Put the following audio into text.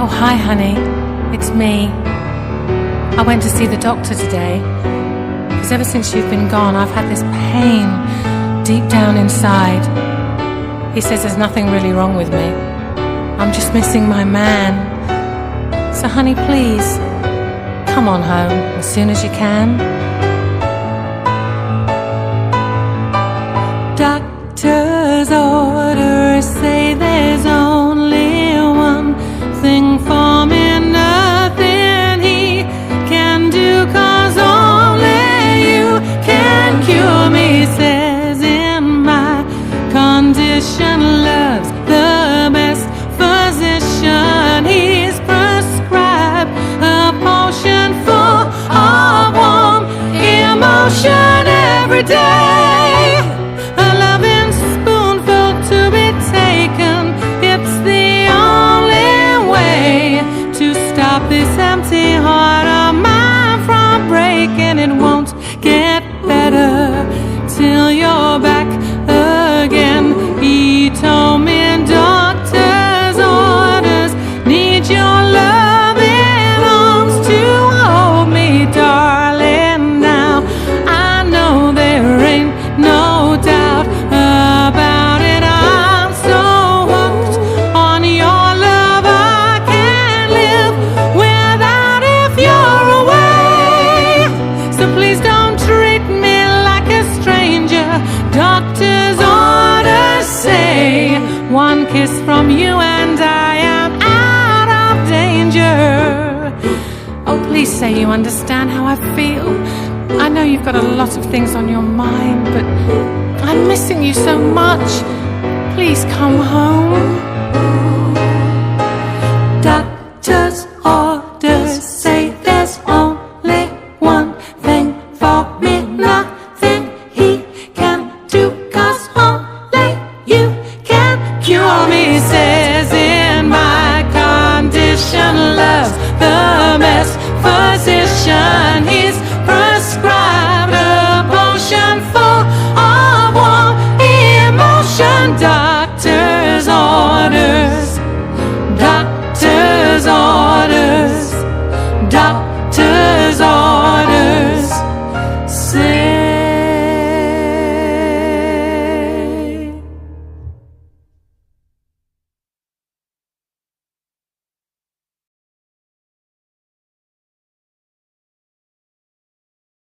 Oh, hi, honey. It's me. I went to see the doctor today, because ever since you've been gone, I've had this pain deep down inside. He says there's nothing really wrong with me. I'm just missing my man. So, honey, please, come on home as soon as you can. Doctor's orders say there's only one thing for me, nothing he can do, 'cause only you can cure me. Says in my condition, love's the best physician. He's prescribed a potion full of warm emotion every day. A loving spoonful to be taken. It's the only way to stop this empty heart of mine from breaking. It won't get better till you're back again. He told me doctor's orders need your loving arms to hold me, darling. Now I know there ain't no doubt about it. I'm so hooked on your love, I can't live without if you're away. So please don't treat me like a stranger. Doctor's orders say one kiss from you and I am out of danger. Oh, please say you understand how I feel. I know you've got a lot of things on your mind, but I'm missing you so much. Please come home.